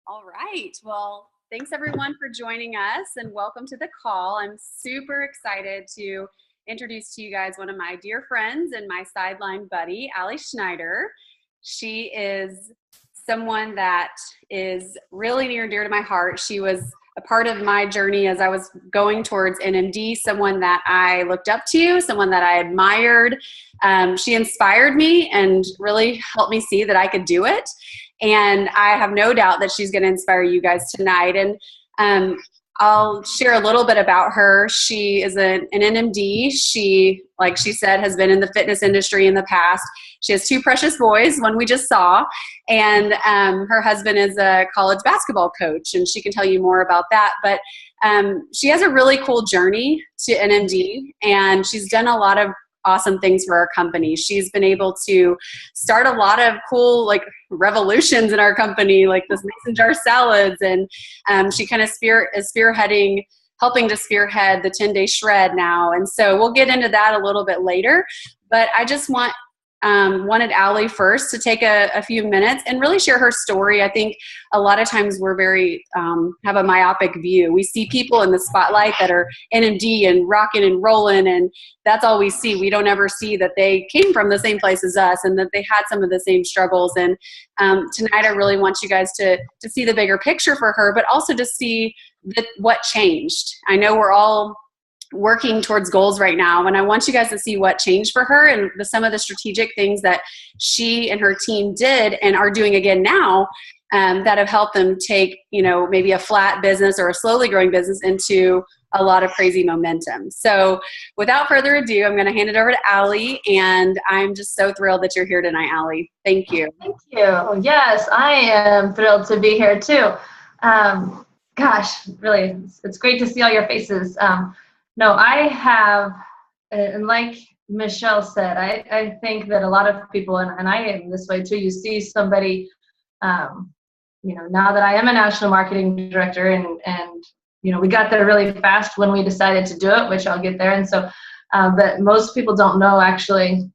All right. Well, thanks everyone for joining us and welcome to the call. I'm super excited to introduce to you guys one of my dear friends and my sideline buddy, Allie Schneider. She is someone that is really near and dear to my heart. She was a part of my journey as I was going towards NMD, someone that I looked up to, someone that I admired. She inspired me and really helped me see that I could do it. And I have no doubt that she's going to inspire you guys tonight. And I'll share a little bit about her. She is an NMD. She, like she said, has been in the fitness industry in the past. She has two precious boys, one we just saw, and her husband is a college basketball coach, and she can tell you more about that. But she has a really cool journey to NMD, and she's done a lot of awesome things for our company. She's been able to start a lot of cool revolutions in our company, like this mason jar salads, and she kind of is spearheading, helping to spearhead the 10-day shred now. And so we'll get into that a little bit later, but I just wanted Allie first to take a few minutes and really share her story. I think a lot of times we're very have a myopic view. We see people in the spotlight that are NMD and rocking and rolling, and that's all we see. We don't ever see that they came from the same place as us and that they had some of the same struggles. And tonight I really want you guys to see the bigger picture for her, but also to see what changed. I know we're all working towards goals right now, and I want you guys to see what changed for her and some of the strategic things that she and her team did and are doing again now that have helped them take, maybe a flat business or a slowly growing business into a lot of crazy momentum. So without further ado, I'm going to hand it over to Allie, and I'm just so thrilled that you're here tonight, Allie. Thank you. Thank you. Yes, I am thrilled to be here too. Gosh, really, it's great to see all your faces. No, I have, and like Michelle said, I think that a lot of people, and I am this way too, you see somebody, now that I am a national marketing director and we got there really fast when we decided to do it, which I'll get there. And so, but most people don't know actually,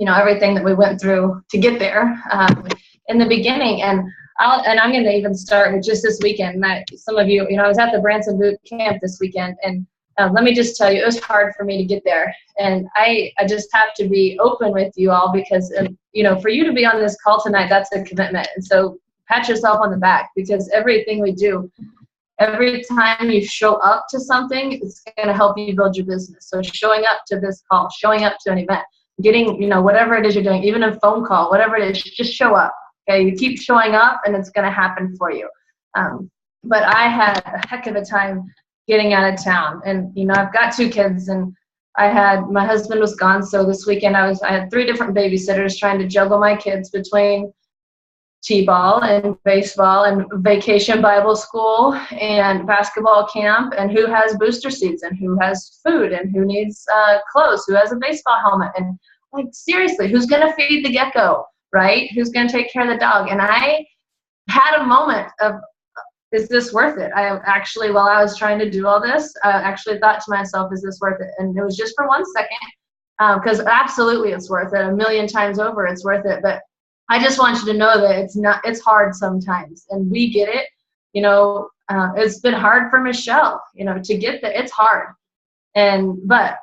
everything that we went through to get there in the beginning. And I'm going to even start with just this weekend. Some of you, I was at the Branson boot camp this weekend, and let me just tell you, it was hard for me to get there. And I just have to be open with you all because, for you to be on this call tonight, that's a commitment. And so pat yourself on the back, because everything we do, every time you show up to something, it's going to help you build your business. So showing up to this call, showing up to an event, getting, whatever it is you're doing, even a phone call, whatever it is, just show up. Okay, you keep showing up and it's going to happen for you. But I had a heck of a time getting out of town, and I've got two kids, and my husband was gone, so this weekend I had 3 different babysitters trying to juggle my kids between t-ball and baseball and vacation Bible school and basketball camp, and who has booster seats and who has food and who needs clothes, who has a baseball helmet, and seriously, who's going to feed the gecko, right? Who's going to take care of the dog? And I had a moment of, is this worth it? I actually, while I was trying to do all this, I actually thought to myself, is this worth it? And it was just for 1 second, because absolutely it's worth it. 1,000,000 times over, it's worth it. But I just want you to know that it's hard sometimes, and we get it. It's been hard for Michelle, to get there. It's hard. But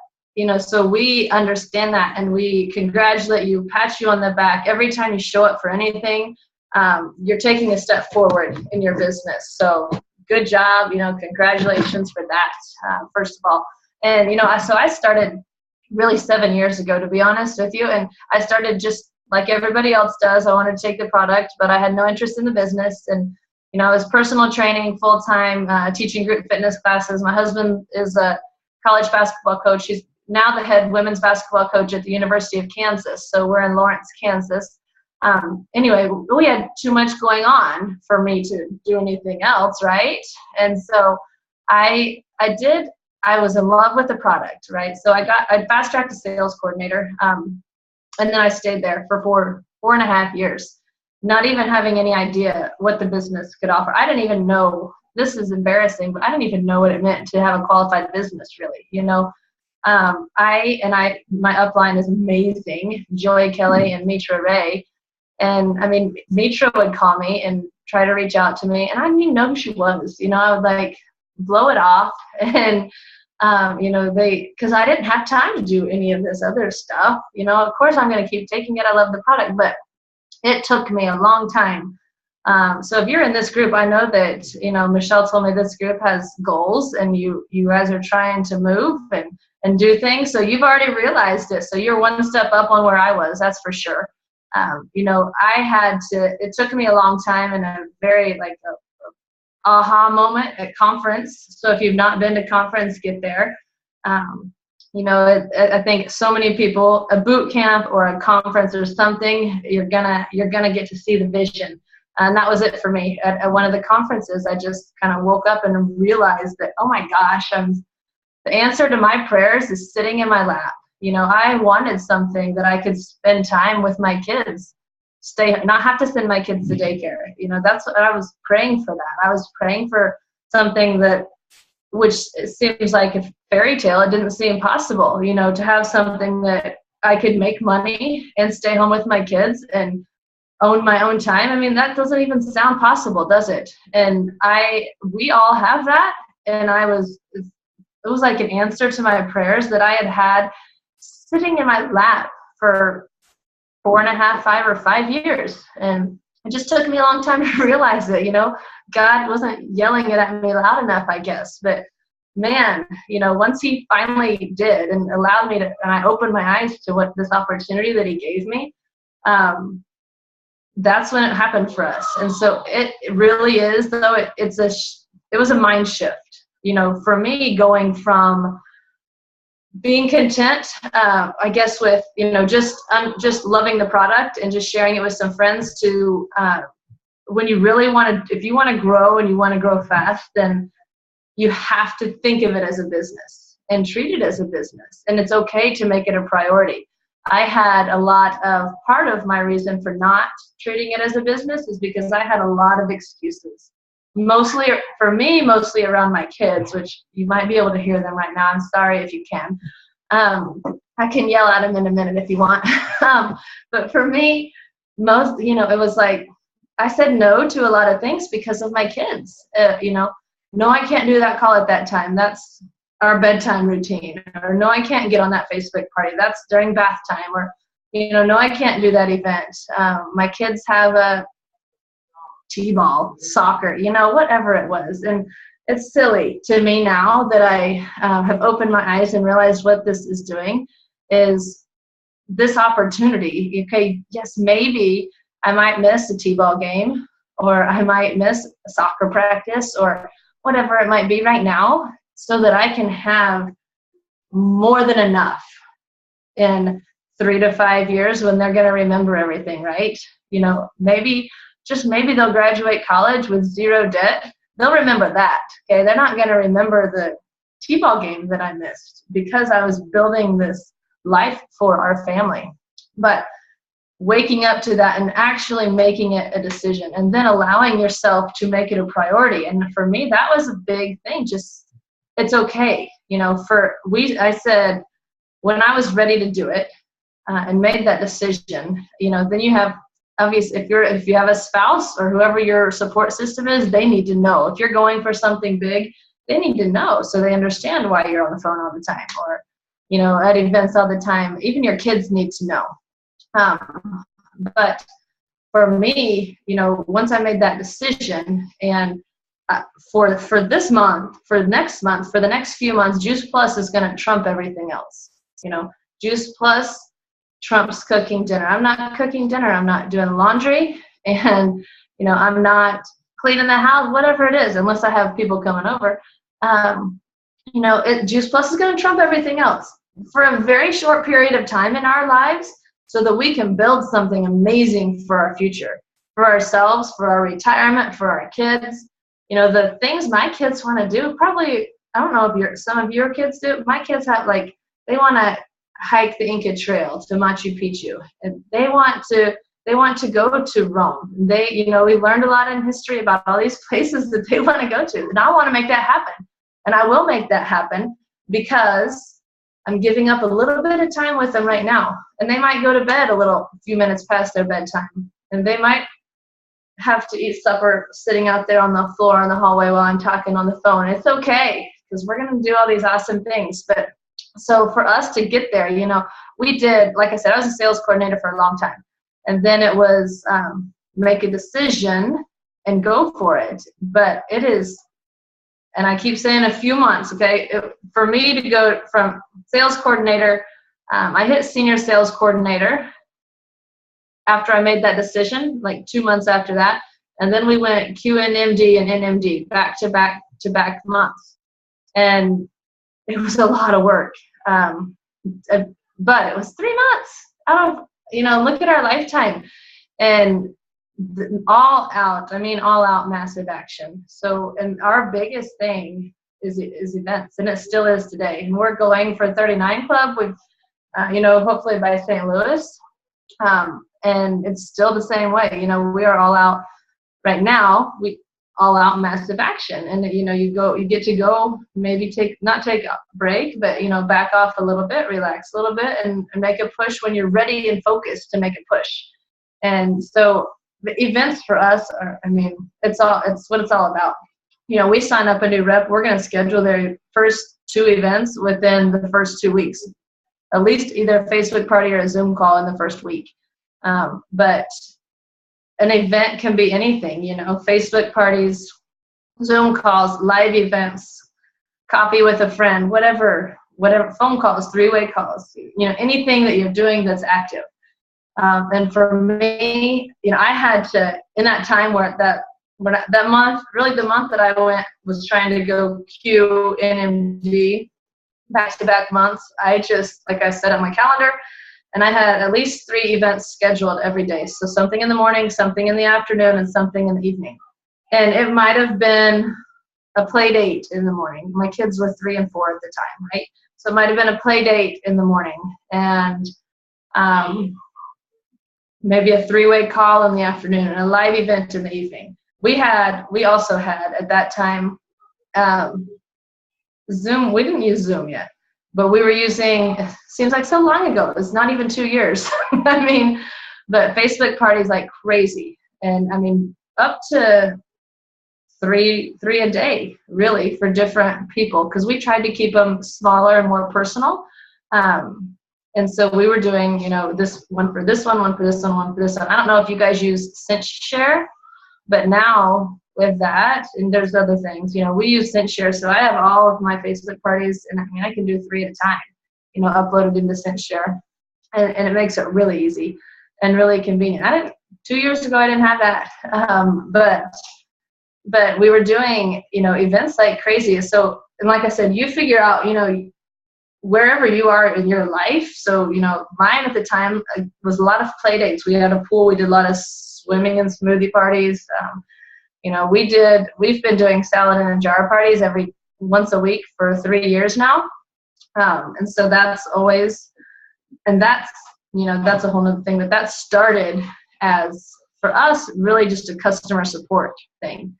so we understand that, and we congratulate you, pat you on the back every time you show up for anything. You're taking a step forward in your business. So good job, congratulations for that, first of all. And, so I started really 7 years ago, to be honest with you. And I started just like everybody else does. I wanted to take the product, but I had no interest in the business. And, I was personal training full-time, teaching group fitness classes. My husband is a college basketball coach. He's now the head women's basketball coach at the University of Kansas. So we're in Lawrence, Kansas. Anyway, we had too much going on for me to do anything else, right? And so I was in love with the product, right? So I fast-tracked to sales coordinator, and then I stayed there for four and a half years, not even having any idea what the business could offer. I didn't even know, this is embarrassing, but I didn't even know what it meant to have a qualified business, really, my upline is amazing, Joy Kelly and Mitra Ray. And I mean, Mitra would call me and try to reach out to me, and I didn't even know who she was. I would like blow it off, and because I didn't have time to do any of this other stuff. Of course I'm going to keep taking it. I love the product, but it took me a long time. So if you're in this group, I know that, Michelle told me this group has goals, and you guys are trying to move and do things. So you've already realized it. So you're one step up on where I was, that's for sure. It took me a long time, and a very a aha moment at conference. So if you've not been to conference, get there. I think so many people, a boot camp or a conference or something, you're gonna get to see the vision. And that was it for me. At one of the conferences, I just kind of woke up and realized that, oh my gosh, the answer to my prayers is sitting in my lap. I wanted something that I could spend time with my kids, not have to send my kids to daycare. That's what I was praying for. That I was praying for something which seems like a fairy tale. It didn't seem possible, to have something that I could make money and stay home with my kids and own my own time. I mean, that doesn't even sound possible, does it? And we all have that. And it was like an answer to my prayers that I had sitting in my lap for 4.5, 5 years. And it just took me a long time to realize that, God wasn't yelling it at me loud enough, I guess. But man, once he finally did and allowed me to, and I opened my eyes to what this opportunity that he gave me, that's when it happened for us. And so it really is, though, it was a mind shift, for me, going from being content, I guess, with, just loving the product and just sharing it with some friends, to when you really if you want to grow and you want to grow fast, then you have to think of it as a business and treat it as a business. And it's okay to make it a priority. I had part of my reason for not treating it as a business is because I had a lot of excuses. Mostly around my kids, which you might be able to hear them right now. I'm sorry if you can. I can yell at them in a minute if you want. But for me, it was like I said no to a lot of things because of my kids. No, I can't do that call at that time. That's our bedtime routine. Or no, I can't get on that Facebook party. That's during bath time. Or, no, I can't do that event. My kids have a t-ball, soccer, whatever it was. And it's silly to me now that I have opened my eyes and realized what this is doing is this opportunity. Okay, yes, maybe I might miss a t-ball game, or I might miss a soccer practice, or whatever it might be right now, so that I can have more than enough in 3 to 5 years when they're going to remember everything, right? Maybe they'll graduate college with 0 debt. They'll remember that, okay? They're not going to remember the t-ball game that I missed because I was building this life for our family. But waking up to that and actually making it a decision, and then allowing yourself to make it a priority. And for me, that was a big thing. Just, it's okay. I said, when I was ready to do it and made that decision, then you have, obviously, if you have a spouse or whoever your support system is, they need to know. If you're going for something big, they need to know, so they understand why you're on the phone all the time, or, at events all the time. Even your kids need to know. But for me, once I made that decision, and for this month, for next month, for the next few months, Juice Plus is going to trump everything else. Juice Plus trumps cooking dinner. I'm not cooking dinner. I'm not doing laundry, and I'm not cleaning the house, whatever it is, unless I have people coming over. Juice Plus is going to trump everything else for a very short period of time in our lives, so that we can build something amazing for our future, for ourselves, for our retirement, for our kids. The things my kids want to do, probably, I don't know if some of your kids do. My kids have, they want to hike the Inca Trail to Machu Picchu, and they want to go to Rome. We learned a lot in history about all these places that they want to go to, and I want to make that happen, and I will make that happen, because I'm giving up a little bit of time with them right now. And they might go to bed a few minutes past their bedtime, and they might have to eat supper sitting out there on the floor in the hallway while I'm talking on the phone. It's okay, because we're going to do all these awesome things. But so for us to get there, you know, we did, like I said, I was a sales coordinator for a long time. And then it was make a decision and go for it. But it is, and I keep saying a few months, okay, for me to go from sales coordinator, I hit senior sales coordinator after I made that decision, like 2 months after that. And then we went QNMD and NMD back to back months. And it was a lot of work. But it was 3 months out of, you know, look at our lifetime. And all out massive action. So, and our biggest thing is events, and it still is today. And we're going for 39 Club with, you know, hopefully by St. Louis. And it's still the same way. You know, we are all out right now. We all out massive action, and you know, you get to go, maybe not take a break, but you know, back off a little bit, relax a little bit, and make a push when you're ready and focused to make a push. And so the events for us are, I mean, it's what it's all about. You know, we sign up a new rep, we're going to schedule their first 2 events within the first 2 weeks, at least either a Facebook party or a Zoom call in the first week. But an event can be anything, you know, Facebook parties, Zoom calls, live events, coffee with a friend, whatever, phone calls, 3-way calls, you know, anything that you're doing that's active. And for me, you know, I had to, in that time where that month, really the month that I was trying to go QNMD back-to-back months, I just, like I said on my calendar, and I had at least 3 events scheduled every day. So something in the morning, something in the afternoon, and something in the evening. And it might have been a play date in the morning. My kids were 3 and 4 at the time, right? So it might have been a play date in the morning, and maybe a 3-way call in the afternoon, and a live event in the evening. We also had at that time Zoom. We didn't use Zoom yet, but we were using, it seems like so long ago, it's not even 2 years. I mean, but Facebook parties like crazy. And I mean, up to three a day, really, for different people, because we tried to keep them smaller and more personal. And so we were doing, you know, this one for this one, one for this one, one for this one. I don't know if you guys use CCC, but now with that, and there's other things, you know, we use CCC. So I have all of my Facebook parties, and I mean, I can do 3 at a time, you know, uploaded into CCC. And it makes it really easy and really convenient. 2 years ago, I didn't have that. But we were doing, you know, events like crazy. So, and like I said, you figure out, you know, wherever you are in your life. So, you know, mine at the time was a lot of play dates. We had a pool. We did a lot of swimming and smoothie parties. You know, we've been doing salad in a jar parties once a week for 3 years now. And so that's always, and that's, you know, that's a whole nother thing, but that started as, for us, really just a customer support thing.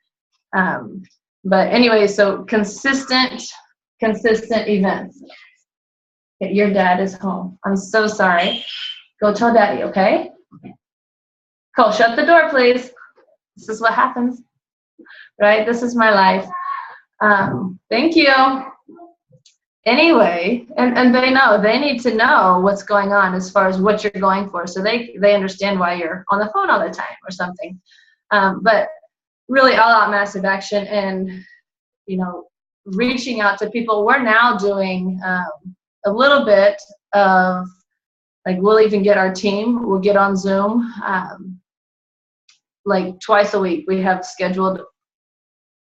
But anyway, so consistent events. Your dad is home. I'm so sorry. Go tell daddy, okay? Cole, shut the door, please. This is what happens, right? This is my life. Thank you. Anyway, and they need to know what's going on as far as what you're going for, so they understand why you're on the phone all the time or something. But really all out massive action, and, you know, reaching out to people. We're now doing a little bit of, like, we'll even get our team, we'll get on Zoom like twice a week. We have scheduled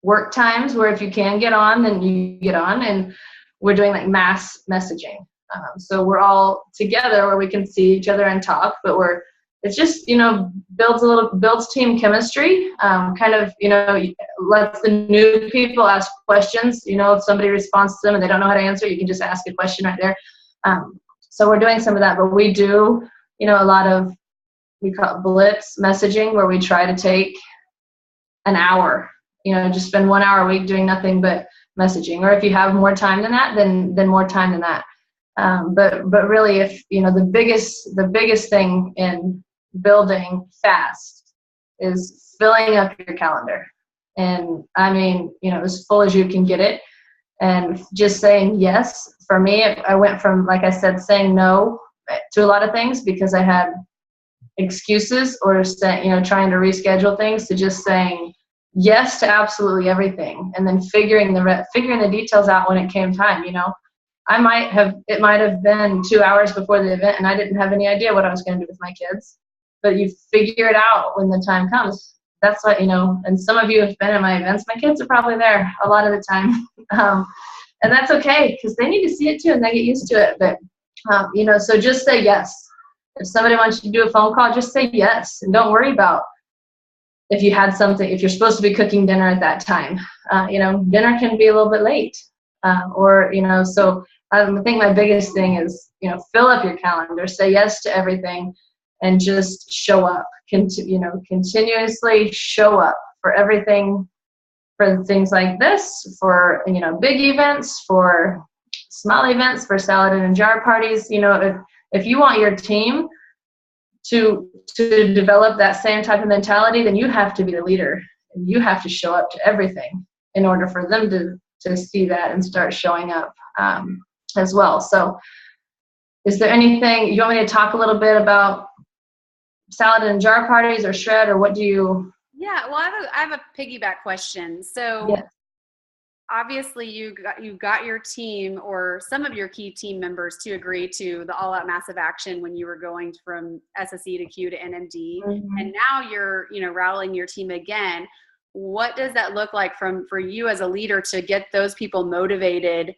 work times where if you can get on, then you get on, and we're doing like mass messaging. So we're all together where we can see each other and talk, but it's just, you know, builds team chemistry, kind of, you know, lets the new people ask questions. You know, if somebody responds to them and they don't know how to answer, you can just ask a question right there. So we're doing some of that, but we do, you know, a lot of, we call it blitz messaging, where we try to take an hour, you know, just spend 1 hour a week doing nothing but messaging. Or if you have more time than that, then more time than that. But really, if, you know, the biggest thing in building fast is filling up your calendar. And I mean, as full as you can get it. And just saying yes. For me, I went from, like I said, saying no to a lot of things because I had excuses or trying to reschedule things, to just saying yes to absolutely everything, and then figuring the details out when it came time. It might have been 2 hours before the event and I didn't have any idea what I was going to do with my kids, but you figure it out when the time comes. That's what, and some of you have been at my events. My kids are probably there a lot of the time. And that's okay, because they need to see it too and they get used to it. But, so just say yes. If somebody wants you to do a phone call, just say yes. And don't worry about if you're supposed to be cooking dinner at that time. Dinner can be a little bit late. So I think my biggest thing is, fill up your calendar, say yes to everything, and just show up. Continuously show up for everything, for things like this, for big events, for small events, for salad in a jar parties. If you want your team to develop that same type of mentality, then you have to be the leader and you have to show up to everything in order for them to see that and start showing up as well. So is there anything you want me to talk a little bit about salad and jar parties or shred, or what do you? Yeah, well, I have a piggyback question. So Yes. Obviously you got your team or some of your key team members to agree to the all out massive action when you were going from SSE to Q to NMD. Mm-hmm. And now you're, rallying your team again. What does that look like for you as a leader to get those people motivated?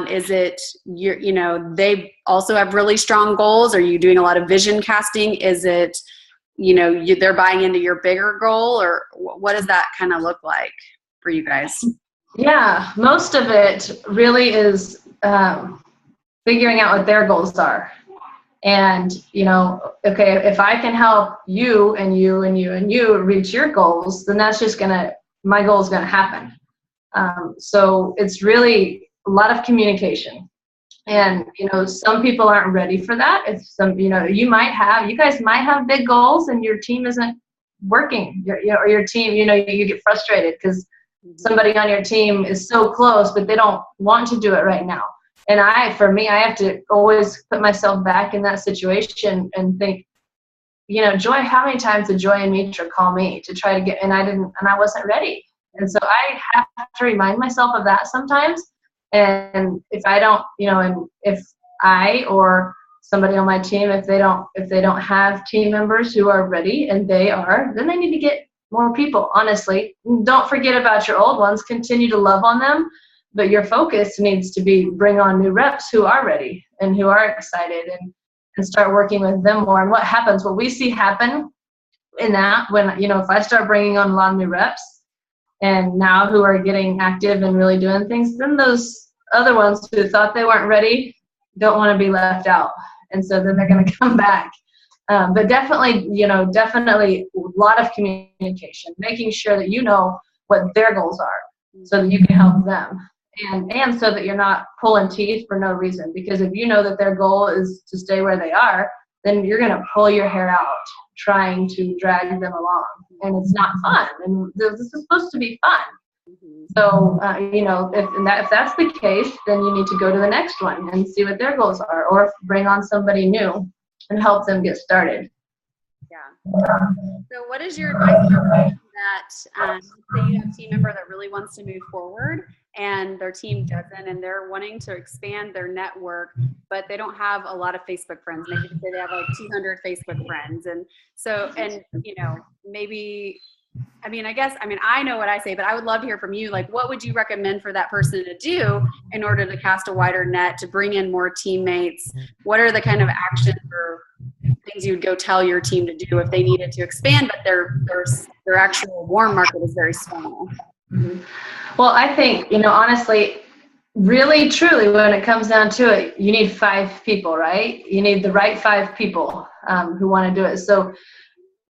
Is it, they also have really strong goals? Are you doing a lot of vision casting? Is it, they're buying into your bigger goal, or what does that kind of look like for you guys? Yeah, most of it really is figuring out what their goals are. And, okay, if I can help you and you and you and you reach your goals, then that's just my goal is going to happen. So it's really a lot of communication. And, some people aren't ready for that. If you guys might have big goals and your team isn't working, or your team, you get frustrated because somebody on your team is so close, but they don't want to do it right now. And for me, I have to always put myself back in that situation and think, Joy, how many times did Joy and Mitra call me to try to get, and I wasn't ready. And so I have to remind myself of that sometimes. And if I don't, and if I or somebody on my team, if they don't have team members who are ready, and then they need to get more people, honestly. Don't forget about your old ones. Continue to love on them, but your focus needs to be bring on new reps who are ready and who are excited, and start working with them more. And what we see happen in that, when, if I start bringing on a lot of new reps and now who are getting active and really doing things, then those other ones who thought they weren't ready don't want to be left out. And so then they're going to come back. But definitely a lot of communication, making sure that you know what their goals are so that you can help them. And so that you're not pulling teeth for no reason. Because if you know that their goal is to stay where they are, then you're going to pull your hair out trying to drag them along. And it's not fun. And this is supposed to be fun. So, if that's the case, then you need to go to the next one and see what their goals are, or bring on somebody new and help them get started. Yeah. So what is your advice that, say you have a team member that really wants to move forward and their team doesn't, and they're wanting to expand their network, but they don't have a lot of Facebook friends. Maybe they have like 200 Facebook friends. And so, maybe, I know what I say, but I would love to hear from you. Like, what would you recommend for that person to do in order to cast a wider net, to bring in more teammates? What are the kind of actions or things you would go tell your team to do if they needed to expand, but their actual warm market is very small? Mm-hmm. Well, I think, honestly, really, truly, when it comes down to it, you need 5 people, right? You need the right 5 people who want to do it. So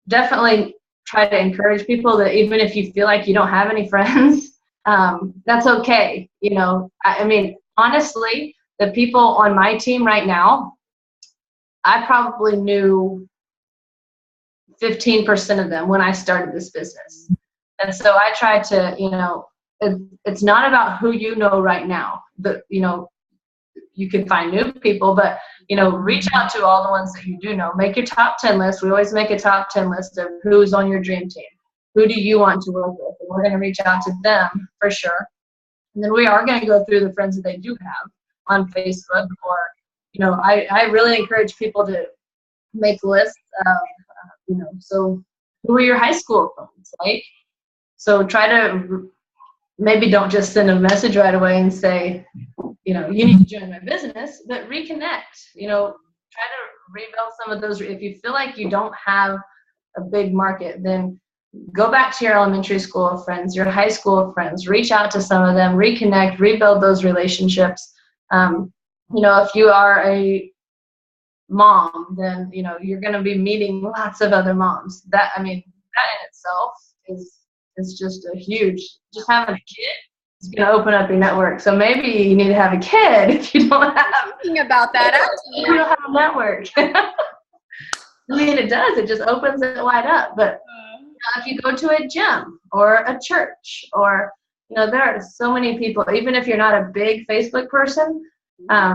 definitely try to encourage people that even if you feel like you don't have any friends, that's okay. Honestly, the people on my team right now, I probably knew 15% of them when I started this business. And so I try to, it's not about who you know right now, but, you can find new people, but, reach out to all the ones that you do know. Make your top 10 list. We always make a top 10 list of who's on your dream team. Who do you want to work with? And we're going to reach out to them for sure. And then we are going to go through the friends that they do have on Facebook, or, I really encourage people to make lists of, so who are your high school friends, right? So try to maybe don't just send a message right away and say, you need to join my business, but reconnect, try to rebuild some of those. If you feel like you don't have a big market, then go back to your elementary school friends, your high school friends, reach out to some of them, reconnect, rebuild those relationships. If you are a mom, then, you're going to be meeting lots of other moms. That in itself is just a huge, just having a kid is going to open up your network. So maybe you need to have a kid if you don't have. Thinking about that, actually. You don't have a network. It does. It just opens it wide up. But if you go to a gym or a church, or, there are so many people, even if you're not a big Facebook person,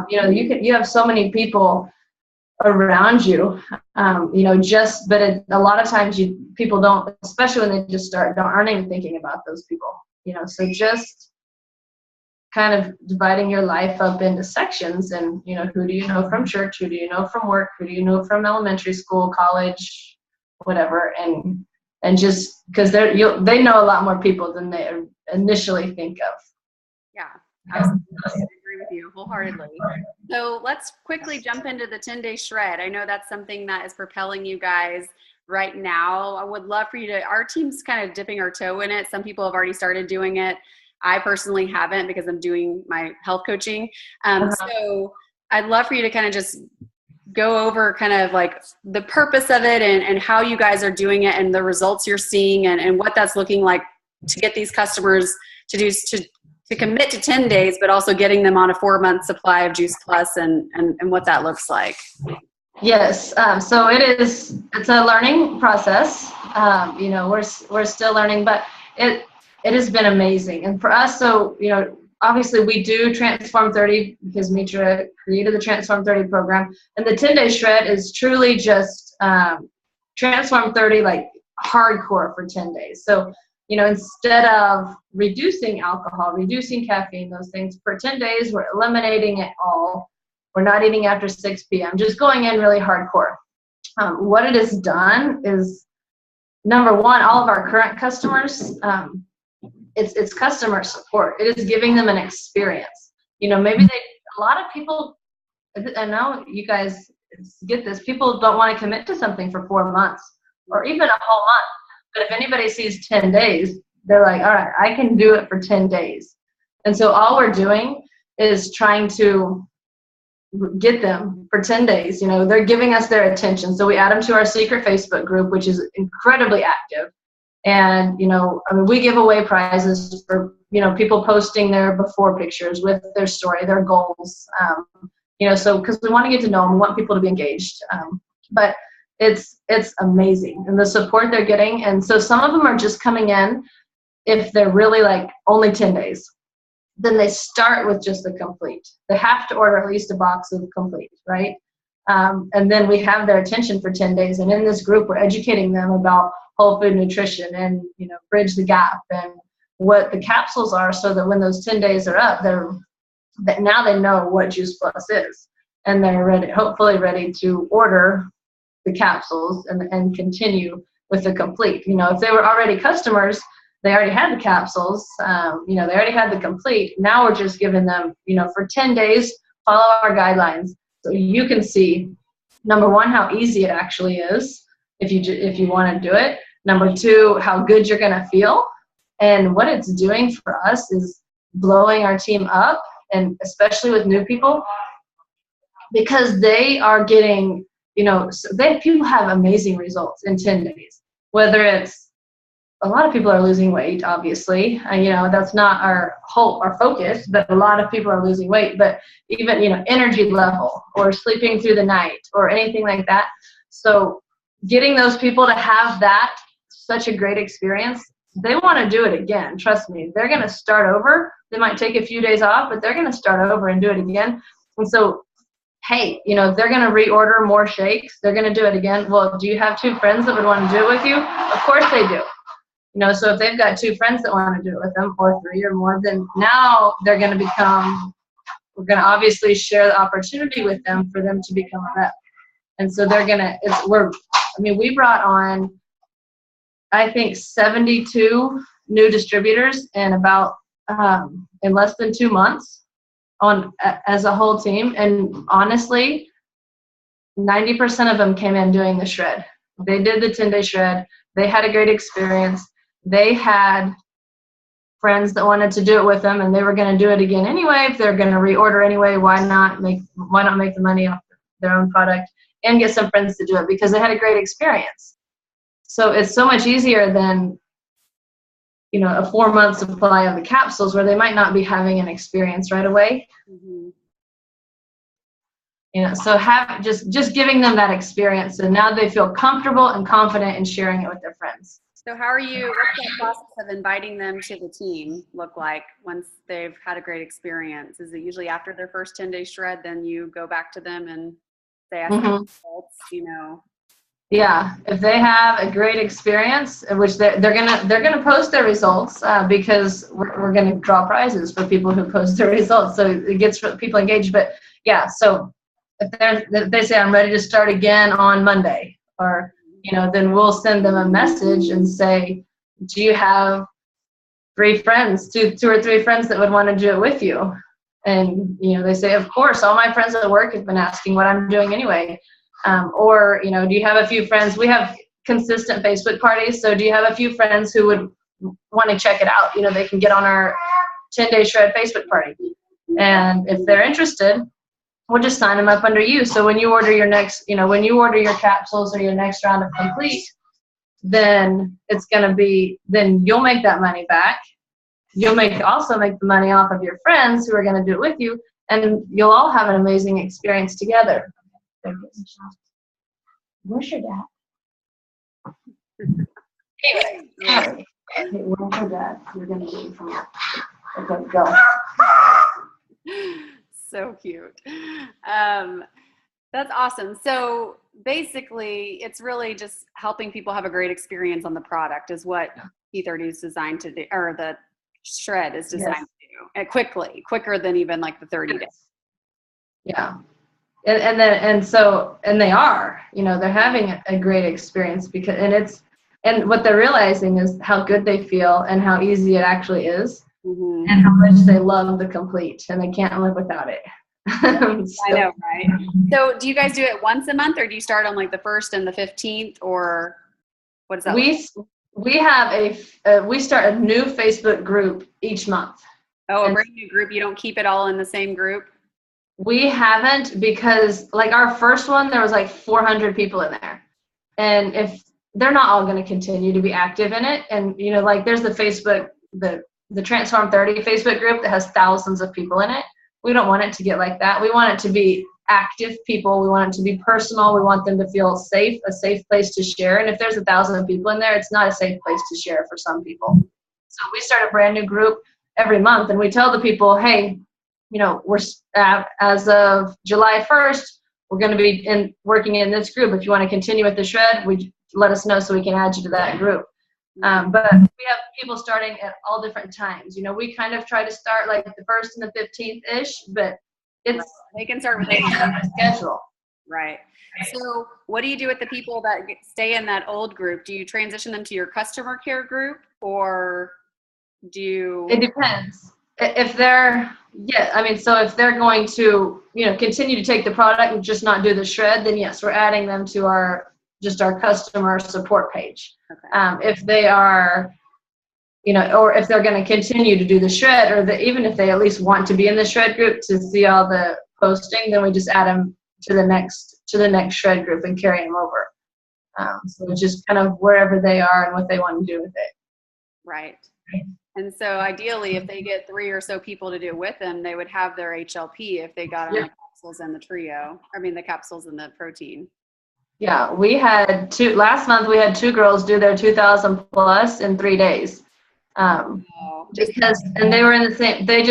you have so many people around you, but a lot of times people don't, especially when they just start, aren't even thinking about those people, so just kind of dividing your life up into sections, and, who do you know from church, who do you know from work, who do you know from elementary school, college, whatever, and just because they know a lot more people than they initially think of. Yeah, absolutely. I agree with you wholeheartedly. So let's quickly jump into the 10-day shred. I know that's something that is propelling you guys right now. I would love for you to, our team's kind of dipping our toe in it. Some people have already started doing it. I personally haven't, because I'm doing my health coaching. So I'd love for you to kind of just go over kind of like the purpose of it, and how you guys are doing it, and the results you're seeing, and what that's looking like to get these customers to commit to 10 days, but also getting them on a 4-month supply of Juice Plus, and what that looks like. Yes. So it's a learning process. We're still learning, but it has been amazing. And for us, so, obviously we do Transform 30 because Mitra created the Transform 30 program, and the 10-day shred is truly just Transform 30, like hardcore for 10 days. So, instead of reducing alcohol, reducing caffeine, those things, for 10 days, we're eliminating it all. We're not eating after 6 p.m., just going in really hardcore. What it has done is, number one, all of our current customers, it's customer support. It is giving them an experience. Maybe a lot of people, I know you guys get this, people don't want to commit to something for 4 months or even a whole month. But if anybody sees 10 days, they're like, all right, I can do it for 10 days. And so all we're doing is trying to get them for 10 days. They're giving us their attention. So we add them to our secret Facebook group, which is incredibly active. And, we give away prizes for, people posting their before pictures with their story, their goals, so because we want to get to know them, we want people to be engaged. But it's amazing, and the support they're getting. And so some of them are just coming in if they're really like only 10 days. Then they start with just the complete. They have to order at least a box of complete, right? And then we have their attention for 10 days. And in this group, we're educating them about whole food nutrition and, bridge the gap and what the capsules are, so that when those 10 days are up, now they know what Juice Plus is, and they're hopefully ready to order the capsules and continue with the complete. If they were already customers, they already had the capsules, they already had the complete. Now we're just giving them, for 10 days, follow our guidelines. So you can see, number one, how easy it actually is if you want to do it. Number two, how good you're going to feel. And what it's doing for us is blowing our team up, and especially with new people, because they are getting, people have amazing results in 10 days. Whether it's, a lot of people are losing weight, obviously, that's not our focus, but a lot of people are losing weight. But even, energy level, or sleeping through the night, or anything like that. So getting those people to have that such a great experience, they want to do it again. Trust me, they're going to start over. They might take a few days off, but they're going to start over and do it again. And so, hey, if they're going to reorder more shakes, they're going to do it again. Well, do you have 2 friends that would want to do it with you? Of course they do. So if they've got 2 friends that want to do it with them, or 3 or more, then now we're going to obviously share the opportunity with them for them to become a rep. And so we brought on, I think, 72 new distributors in about, in less than 2 months as a whole team. And honestly, 90% of them came in doing the shred. They did the 10-day shred. They had a great experience. They had friends that wanted to do it with them, and they were going to do it again anyway. If they're going to reorder anyway, why not make the money off their own product and get some friends to do it, because they had a great experience. So it's so much easier than a 4-month supply of the capsules where they might not be having an experience right away. Mm-hmm. So just giving them that experience, and now they feel comfortable and confident in sharing it with their friends. So what's that process of inviting them to the team look like once they've had a great experience? Is it usually after their first 10-day shred, then you go back to them and they ask for results, Yeah, if they have a great experience, which they're gonna post their results, because we're gonna draw prizes for people who post their results, so it gets people engaged. But yeah, so if they say I'm ready to start again on Monday, or then we'll send them a message and say, do you have 3 friends, two or 3 friends that would want to do it with you? And they say, of course, all my friends at work have been asking what I'm doing anyway. Or do you have a few friends? We have consistent Facebook parties, so do you have a few friends who would want to check it out? They can get on our 10-day shred Facebook party, and if they're interested, we'll just sign them up under you. So when you order your your capsules or your next round of complete, then then you'll make that money back. You'll also make the money off of your friends who are going to do it with you, and you'll all have an amazing experience together. Where's your dad? Anyway, where's your dad? You're going to leave from here. Okay, go. So cute. That's awesome. So basically, it's really just helping people have a great experience on the product is what P30 is designed to do, or the shred is designed to do, and quicker than even like the 30 days. Yeah. And they are, they're having a great experience and what they're realizing is how good they feel and how easy it actually is, and how much they love the complete, and they can't live without it. I know, right? So do you guys do it once a month, or do you start on like the 1st and the 15th, or what is that? We start a new Facebook group each month. Oh, a brand new group. You don't keep it all in the same group? We haven't, because like our first one, there was like 400 people in there, and if they're not all going to continue to be active in it, and like there's the Facebook, the Transform 30 Facebook group that has thousands of people in it. We don't want it to get like that. We want it to be active people. We want it to be personal. We want them to feel safe, a safe place to share. And if there's 1,000 people in there, it's not a safe place to share for some people. So we start a brand new group every month, and we tell the people, hey, we're as of July 1st, we're going to be working in this group. If you want to continue with the shred, let us know so we can add you to that group. But we have people starting at all different times. We kind of try to start like the 1st and the 15th-ish, but they can start with a schedule. Right. So what do you do with the people that stay in that old group? Do you transition them to your customer care group, or do you? It depends. If they're, so if they're going to, continue to take the product and just not do the shred, then yes, we're adding them to our customer support page. Okay. If they are, or if they're going to continue to do the shred, or even if they at least want to be in the shred group to see all the posting, then we just add them to the next shred group and carry them over. So it's just kind of wherever they are and what they want to do with it. Right. And so ideally, if they get 3 or so people to do it with them, they would have their HLP if they got on the capsules and the trio. The capsules and the protein. Yeah, we had last month we had 2 girls do their 2,000 plus in 3 days. And they were in the same, they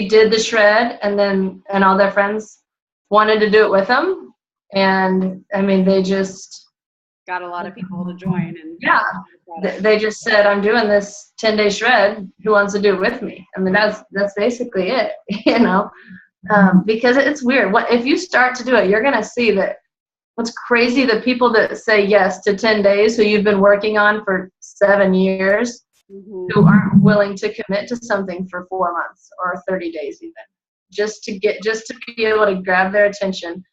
did the shred, and all their friends wanted to do it with them. And I mean, they just got a lot of people to join. And yeah, they just said, I'm doing this 10-day shred. Who wants to do it with me? I mean, that's basically it, because it's weird. What if you start to do it, you're going to see that what's crazy, the people that say yes to 10 days who you've been working on for 7 years, who aren't willing to commit to something for 4 months or 30 days even, just to be able to grab their attention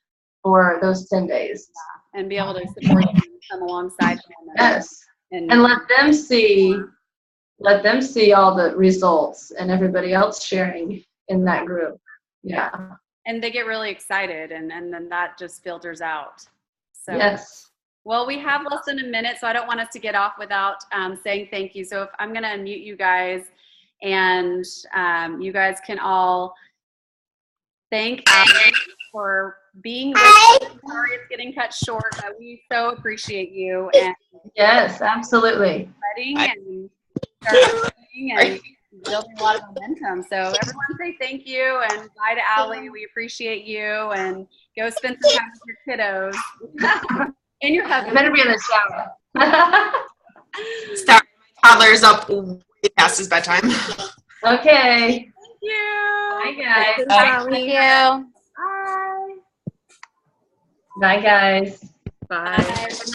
for those 10 days. Yeah. And be able to support you and come alongside them. Yes. And let them see all the results and everybody else sharing in that group. Yeah. And they get really excited, and then that just filters out. So yes. Well, we have less than a minute, so I don't want us to get off without saying thank you. So if I'm going to unmute you guys, and you guys can all thank Allie for being with us. Sorry it's getting cut short, but we so appreciate you. And yes, absolutely. And starting and building a lot of momentum. So everyone say thank you and bye to Allie. We appreciate you, and go spend some time with your kiddos. And your husband. Better be in the shower. Sorry, my toddler's up way past his bedtime. Okay. Thank you. Bye, guys. Thank you. Bye. Bye, guys. Bye.